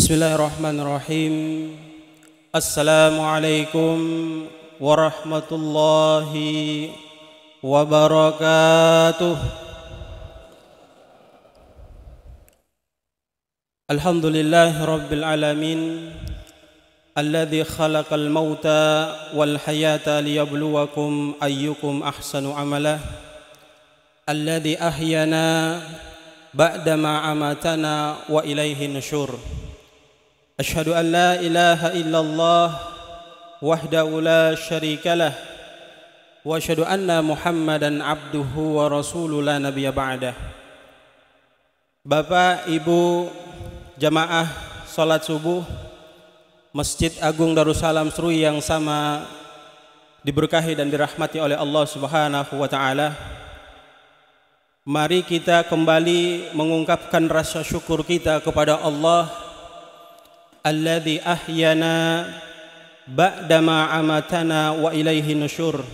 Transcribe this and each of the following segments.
Bismillahirrahmanirrahim. Assalamualaikum warahmatullahi wabarakatuh. Alhamdulillahi rabbil alamin, alladzi khalaqal mauta wal hayata liyabluwakum ayyukum ahsanu amala, alladzi ahyana ba'dama amatana wa ilaihi nusyur. Asyhadu an la ilaha illallah wahdahu la syarikalah wa asyhadu anna Muhammadan abduhu wa rasuluhu la nabiyya ba'dah. Bapak, Ibu, jamaah salat subuh Masjid Agung Darussalam Serui yang sama diberkahi dan dirahmati oleh Allah Subhanahu wa taala. Mari kita kembali mengungkapkan rasa syukur kita kepada Allah alladzi ahyana ba'dama amatana wa ilaihi nusyur.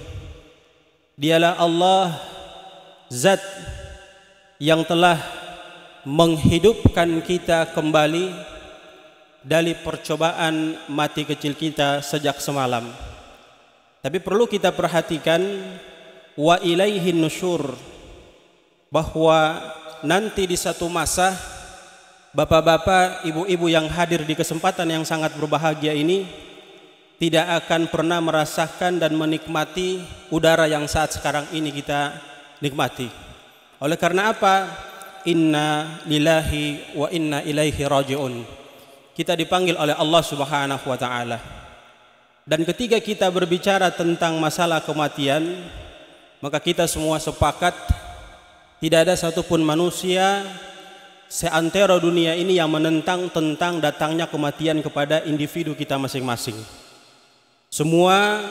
Dialah Allah, zat yang telah menghidupkan kita kembali dari percobaan mati kecil kita sejak semalam. Tapi perlu kita perhatikan wa ilaihi nusyur, bahwa nanti di satu masa bapak-bapak, ibu-ibu yang hadir di kesempatan yang sangat berbahagia ini tidak akan pernah merasakan dan menikmati udara yang saat sekarang ini kita nikmati. Oleh karena apa? Inna lillahi wa inna ilaihi raji'un. Kita dipanggil oleh Allah Subhanahu wa taala. Dan ketika kita berbicara tentang masalah kematian, maka kita semua sepakat tidak ada satupun manusia seantero dunia ini yang menentang tentang datangnya kematian kepada individu kita masing-masing. Semua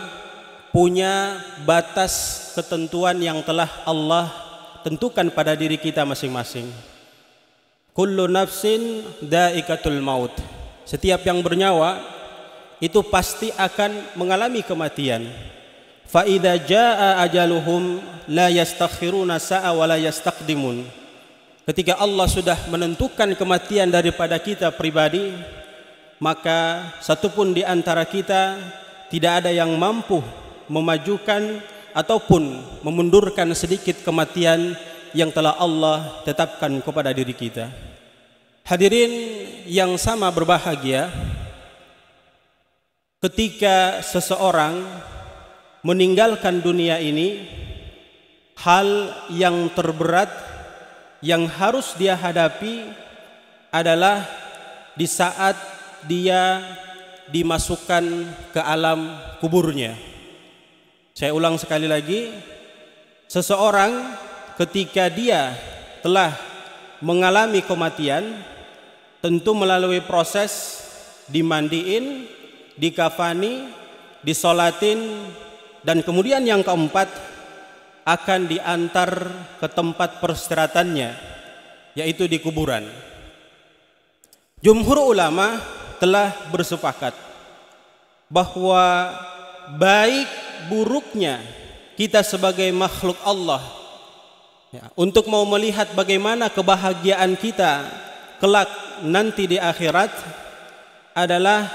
punya batas ketentuan yang telah Allah tentukan pada diri kita masing-masing. Kullu nafsin dha'iqatul maut. Setiap yang bernyawa itu pasti akan mengalami kematian. Fa idza jaa ajaluhum la yastakhiruna sa'a wa la yastaqdimun. Ketika Allah sudah menentukan kematian daripada kita pribadi, maka satupun di antara kita tidak ada yang mampu memajukan ataupun memundurkan sedikit kematian yang telah Allah tetapkan kepada diri kita. Hadirin yang sama berbahagia, ketika seseorang meninggalkan dunia ini, hal yang terberat yang harus dia hadapi adalah di saat dia dimasukkan ke alam kuburnya. Saya ulang sekali lagi, seseorang ketika dia telah mengalami kematian, tentu melalui proses dimandiin, dikafani, disolatin, dan kemudian yang keempat akan diantar ke tempat peristirahatannya, yaitu di kuburan. Jumhur ulama telah bersepakat bahwa baik buruknya kita sebagai makhluk Allah untuk mau melihat bagaimana kebahagiaan kita kelak nanti di akhirat adalah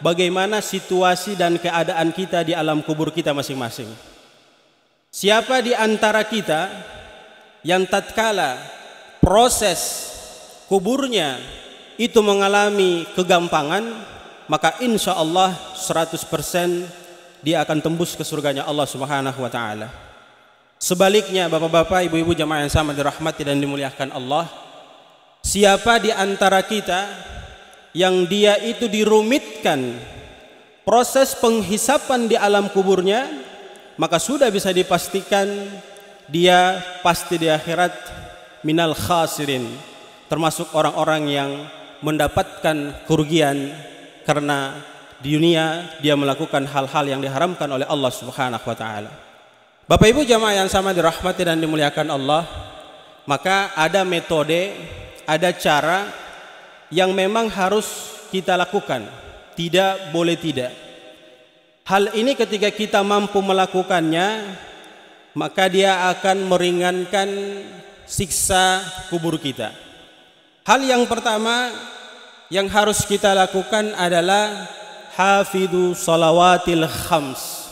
bagaimana situasi dan keadaan kita di alam kubur kita masing-masing. Siapa di antara kita yang tatkala proses kuburnya itu mengalami kegampangan, maka insya Allah 100% dia akan tembus ke surganya Allah Subhanahu wa taala. Sebaliknya, bapak-bapak, ibu-ibu jamaah yang sama dirahmati dan dimuliakan Allah, siapa di antara kita yang dia itu dirumitkan proses penghisapan di alam kuburnya, maka sudah bisa dipastikan dia pasti di akhirat minal khasirin, termasuk orang-orang yang mendapatkan kerugian karena di dunia dia melakukan hal-hal yang diharamkan oleh Allah Subhanahu wa taala. Bapak Ibu jamaah yang sama dirahmati dan dimuliakan Allah, maka ada metode, ada cara yang memang harus kita lakukan, tidak boleh tidak. Hal ini ketika kita mampu melakukannya, maka dia akan meringankan siksa kubur kita. Hal yang pertama yang harus kita lakukan adalah hafidhu salawatil khams.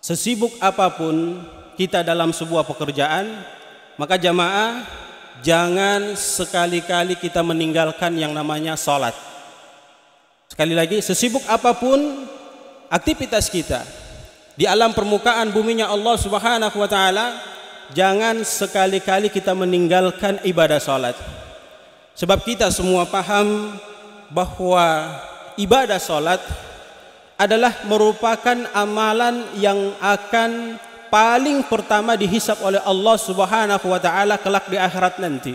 Sesibuk apapun kita dalam sebuah pekerjaan, maka jamaah jangan sekali-kali kita meninggalkan yang namanya salat. Sekali lagi, sesibuk apapun aktivitas kita di alam permukaan buminya Allah Subhanahu wa taala, jangan sekali-kali kita meninggalkan ibadah salat. Sebab kita semua paham bahwa ibadah salat adalah merupakan amalan yang akan paling pertama dihisab oleh Allah Subhanahu wa taala kelak di akhirat nanti.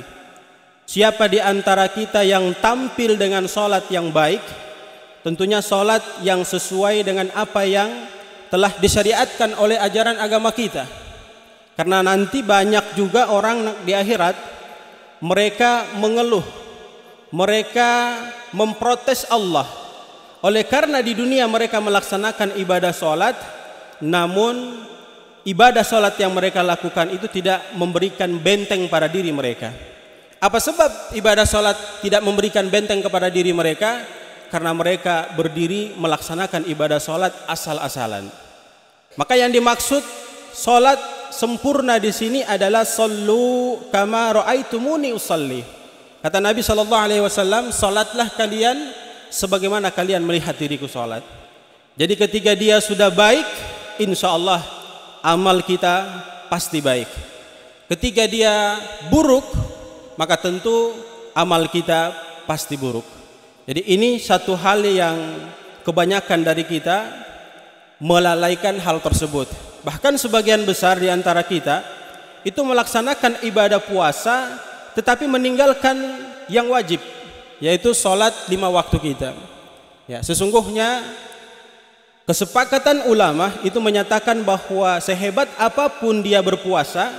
Siapa di antara kita yang tampil dengan salat yang baik, tentunya salat yang sesuai dengan apa yang telah disyariatkan oleh ajaran agama kita. Karena nanti banyak juga orang di akhirat mereka mengeluh, mereka memprotes Allah. Oleh karena di dunia mereka melaksanakan ibadah salat, namun ibadah salat yang mereka lakukan itu tidak memberikan benteng pada diri mereka. Apa sebab ibadah salat tidak memberikan benteng kepada diri mereka? Karena mereka berdiri melaksanakan ibadah salat asal-asalan. Maka yang dimaksud salat sempurna di sini adalah sallu kama raaitumuni usalli. Kata Nabi SAW, salatlah kalian sebagaimana kalian melihat diriku salat. Jadi ketika dia sudah baik, insya Allah amal kita pasti baik. Ketika dia buruk, maka tentu amal kita pasti buruk. Jadi ini satu hal yang kebanyakan dari kita melalaikan hal tersebut. Bahkan sebagian besar di antara kita itu melaksanakan ibadah puasa tetapi meninggalkan yang wajib, yaitu sholat 5 waktu kita. Ya, sesungguhnya kesepakatan ulama itu menyatakan bahwa sehebat apapun dia berpuasa,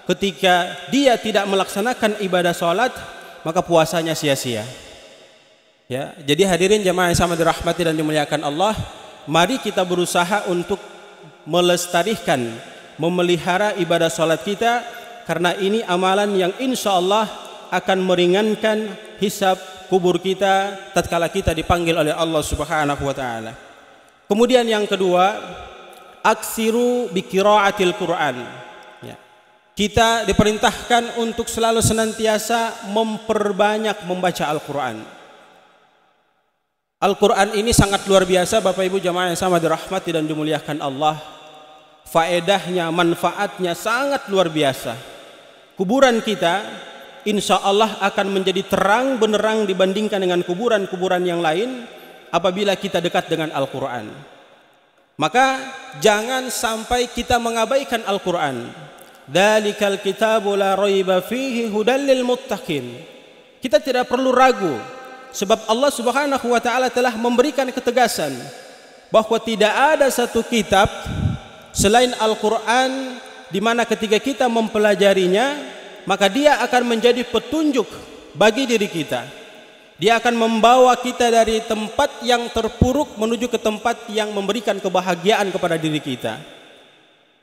ketika dia tidak melaksanakan ibadah sholat, maka puasanya sia-sia. Ya, jadi hadirin jamaah yang sama dirahmati dan dimuliakan Allah, mari kita berusaha untuk melestarikan, memelihara ibadah sholat kita, karena ini amalan yang insya Allah akan meringankan hisab kubur kita tatkala kita dipanggil oleh Allah Subhanahu wa taala. Kemudian yang kedua, aksiru bi qiraatil Quran. Ya. Kita diperintahkan untuk selalu senantiasa memperbanyak membaca Al-Qur'an. Al-Qur'an ini sangat luar biasa Bapak Ibu jamaah yang sama dirahmati dan dimuliakan Allah. Faedahnya, manfaatnya sangat luar biasa. Kuburan kita insya Allah akan menjadi terang benerang dibandingkan dengan kuburan-kuburan yang lain apabila kita dekat dengan Al-Quran. Maka jangan sampai kita mengabaikan Al-Quran. Dzalikal kitabu la raiba fihi hudal lil muttaqin. Kita tidak perlu ragu, sebab Allah Subhanahu wa taala telah memberikan ketegasan bahwa tidak ada satu kitab selain Al-Quran di mana ketika kita mempelajarinya, maka dia akan menjadi petunjuk bagi diri kita. Dia akan membawa kita dari tempat yang terpuruk menuju ke tempat yang memberikan kebahagiaan kepada diri kita.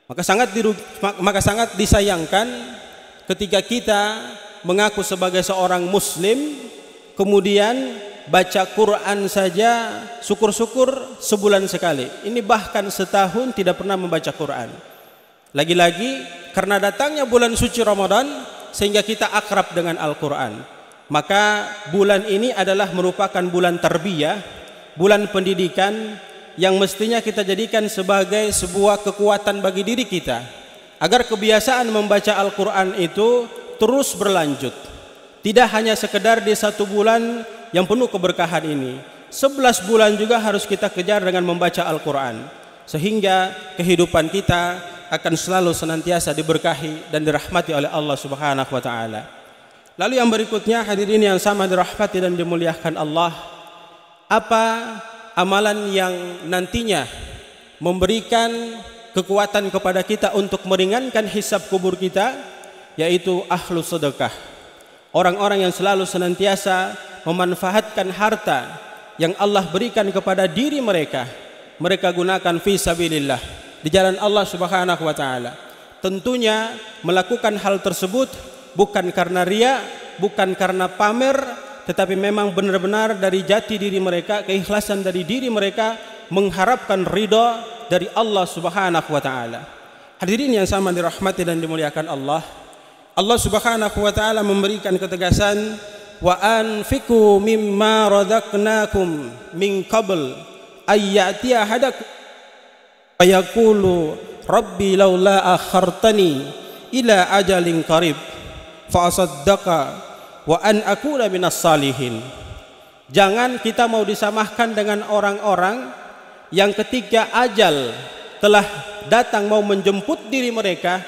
Maka sangat disayangkan ketika kita mengaku sebagai seorang muslim, kemudian baca Quran saja syukur-syukur sebulan sekali. Ini bahkan setahun tidak pernah membaca Quran. Lagi-lagi karena datangnya bulan suci Ramadan sehingga kita akrab dengan Al-Quran. Maka bulan ini adalah merupakan bulan tarbiyah, bulan pendidikan yang mestinya kita jadikan sebagai sebuah kekuatan bagi diri kita agar kebiasaan membaca Al-Quran itu terus berlanjut. Tidak hanya sekedar di 1 bulan yang penuh keberkahan ini, 11 bulan juga harus kita kejar dengan membaca Al-Quran, sehingga kehidupan kita akan selalu senantiasa diberkahi dan dirahmati oleh Allah Subhanahu wa taala. Lalu yang berikutnya hadirin yang sama dirahmati dan dimuliakan Allah, apa amalan yang nantinya memberikan kekuatan kepada kita untuk meringankan hisab kubur kita, yaitu ahlus sedekah. Orang-orang yang selalu senantiasa memanfaatkan harta yang Allah berikan kepada diri mereka, mereka gunakan fi sabilillah, di jalan Allah Subhanahu wa taala. Tentunya melakukan hal tersebut bukan karena riya, bukan karena pamer, tetapi memang benar-benar dari jati diri mereka, keikhlasan dari diri mereka mengharapkan ridha dari Allah Subhanahu wa taala. Hadirin yang sama dirahmati dan dimuliakan Allah. Allah Subhanahu wa taala memberikan ketegasan, wa anfiqu mimma razaqnakum min qabl ay ya'tiya ahadakum fa yaqulu rabbi laula akhartani ila ajalin qarib fa asaddaqa wa an akuna minas salihin. Jangan kita mau disamakan dengan orang-orang yang ketika ajal telah datang mau menjemput diri mereka,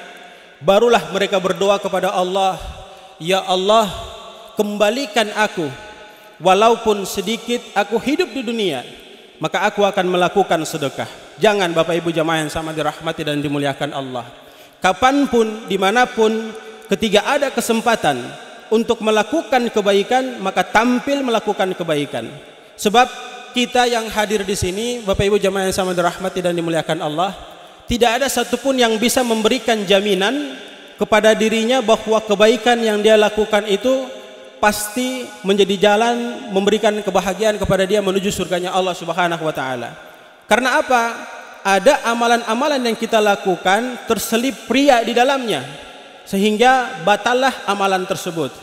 barulah mereka berdoa kepada Allah, ya Allah, kembalikan aku, walaupun sedikit aku hidup di dunia, maka aku akan melakukan sedekah. Jangan Bapak Ibu jamaah yang sama dirahmati dan dimuliakan Allah, kapanpun, dimanapun, ketika ada kesempatan untuk melakukan kebaikan, maka tampil melakukan kebaikan. Sebab kita yang hadir di sini, Bapak Ibu jamaah yang sama dirahmati dan dimuliakan Allah, tidak ada satupun yang bisa memberikan jaminan kepada dirinya bahwa kebaikan yang dia lakukan itu pasti menjadi jalan memberikan kebahagiaan kepada dia menuju surganya Allah Subhanahu wa taala. Karena apa? Ada amalan-amalan yang kita lakukan terselip pria di dalamnya, sehingga batallah amalan tersebut.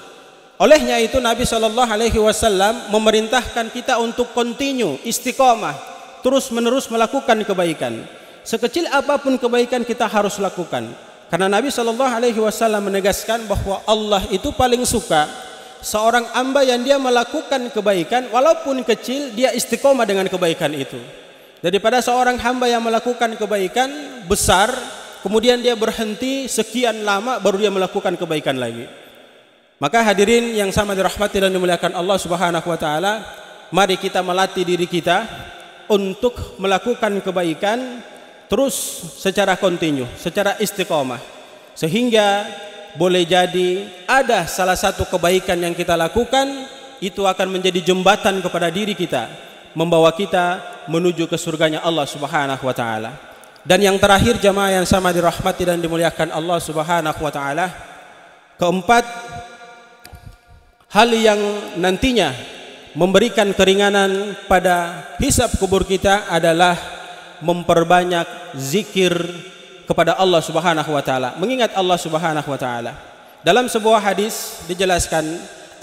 Olehnya itu Nabi SAW memerintahkan kita untuk continue, istiqomah, terus menerus melakukan kebaikan. Sekecil apapun kebaikan kita harus lakukan. Karena Nabi SAW menegaskan bahwa Allah itu paling suka seorang hamba yang dia melakukan kebaikan, walaupun kecil, dia istiqomah dengan kebaikan itu, daripada seorang hamba yang melakukan kebaikan besar kemudian dia berhenti sekian lama baru dia melakukan kebaikan lagi. Maka hadirin yang sama dirahmati dan dimuliakan Allah Subhanahu wa taala, mari kita melatih diri kita untuk melakukan kebaikan terus secara kontinu, secara istiqomah, sehingga boleh jadi ada salah satu kebaikan yang kita lakukan itu akan menjadi jembatan kepada diri kita, membawa kita menuju ke surganya Allah Subhanahu wa taala. Dan yang terakhir jamaah yang sama dirahmati dan dimuliakan Allah Subhanahu wa taala, keempat, hal yang nantinya memberikan keringanan pada hisab kubur kita adalah memperbanyak zikir kepada Allah Subhanahu wa taala, mengingat Allah Subhanahu wa taala. Dalam sebuah hadis dijelaskan,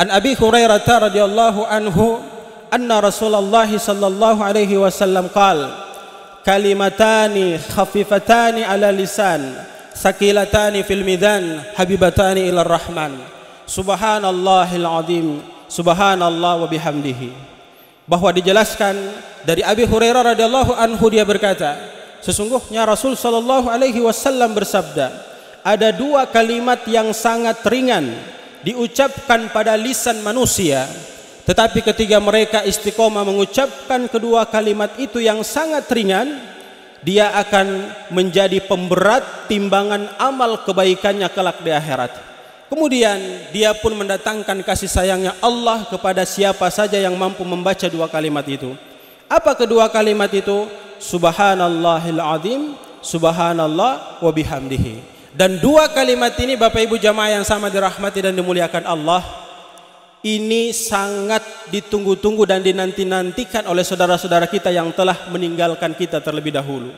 an Abi Hurairah radhiyallahu anhu anna Rasulullah sallallahu alaihi wasallam qala, kalimatani khafifatani ala lisan sakilatani fil mizan habibatani ila rahman, subhanallahil azim, subhanallah wa bihamdihi. Bahwa dijelaskan dari Abi Hurairah radhiyallahu anhu, dia berkata, sesungguhnya Rasul sallallahu alaihi wasallam bersabda, ada dua kalimat yang sangat ringan diucapkan pada lisan manusia, tetapi ketika mereka istiqomah mengucapkan kedua kalimat itu yang sangat ringan, dia akan menjadi pemberat timbangan amal kebaikannya kelak di akhirat. Kemudian dia pun mendatangkan kasih sayangnya Allah kepada siapa saja yang mampu membaca dua kalimat itu. Apa kedua kalimat itu? Subhanallahil azim, subhanallah wa bihamdihi. Dan dua kalimat ini Bapak Ibu jamaah yang sama dirahmati dan dimuliakan Allah, ini sangat ditunggu-tunggu dan dinanti-nantikan oleh saudara-saudara kita yang telah meninggalkan kita terlebih dahulu.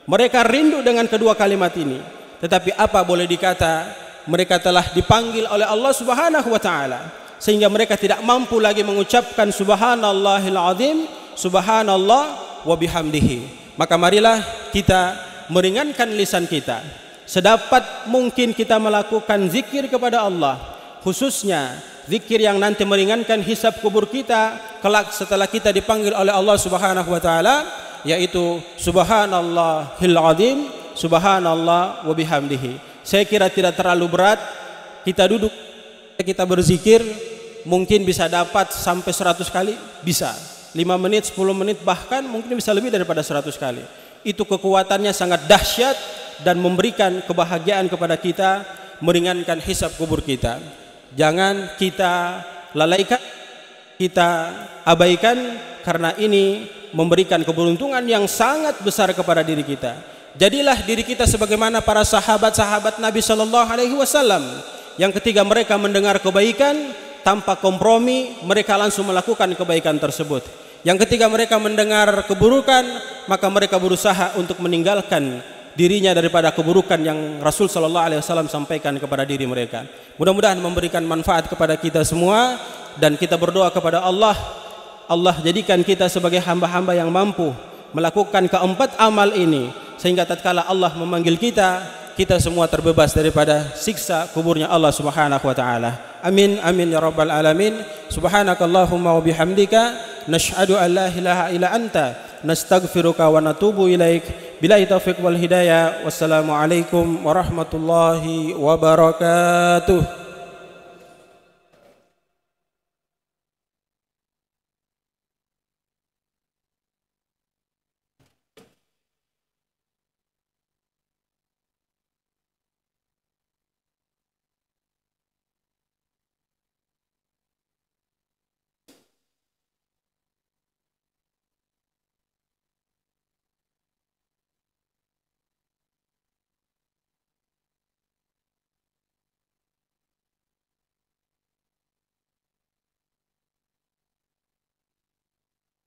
Mereka rindu dengan kedua kalimat ini. Tetapi apa boleh dikata, mereka telah dipanggil oleh Allah Subhanahu wa taala sehingga mereka tidak mampu lagi mengucapkan subhanallahil azim, subhanallah wa bihamdihi. Maka marilah kita meringankan lisan kita, sedapat mungkin kita melakukan zikir kepada Allah, khususnya zikir yang nanti meringankan hisab kubur kita kelak setelah kita dipanggil oleh Allah Subhanahu wa taala, yaitu subhanallahil azim, subhanallah wa bihamdihi. Saya kira tidak terlalu berat, kita duduk, kita berzikir, mungkin bisa dapat sampai 100 kali, bisa 5 menit, 10 menit, bahkan mungkin bisa lebih daripada 100 kali. Itu kekuatannya sangat dahsyat dan memberikan kebahagiaan kepada kita, meringankan hisab kubur kita. Jangan kita lalaikan, kita abaikan, karena ini memberikan keberuntungan yang sangat besar kepada diri kita. Jadilah diri kita sebagaimana para sahabat-sahabat Nabi Sallallahu Alaihi Wasallam yang ketika mereka mendengar kebaikan, tanpa kompromi mereka langsung melakukan kebaikan tersebut. Yang ketiga, mereka mendengar keburukan maka mereka berusaha untuk meninggalkan dirinya daripada keburukan yang Rasul sallallahu alaihi wasallam sampaikan kepada diri mereka. Mudah-mudahan memberikan manfaat kepada kita semua, dan kita berdoa kepada Allah, Allah jadikan kita sebagai hamba-hamba yang mampu melakukan keempat amal ini, sehingga tatkala Allah memanggil kita, kita semua terbebas daripada siksa kuburnya Allah Subhanahu wa taala. Amin amin ya rabbal alamin. Subhanakallahumma wa bihamdika nashhadu an la ilaha illa anta nastaghfiruka wa natubu ilaik. Billahi taufiq wal hidayah. Wassalamu alaikum warahmatullahi wabarakatuh.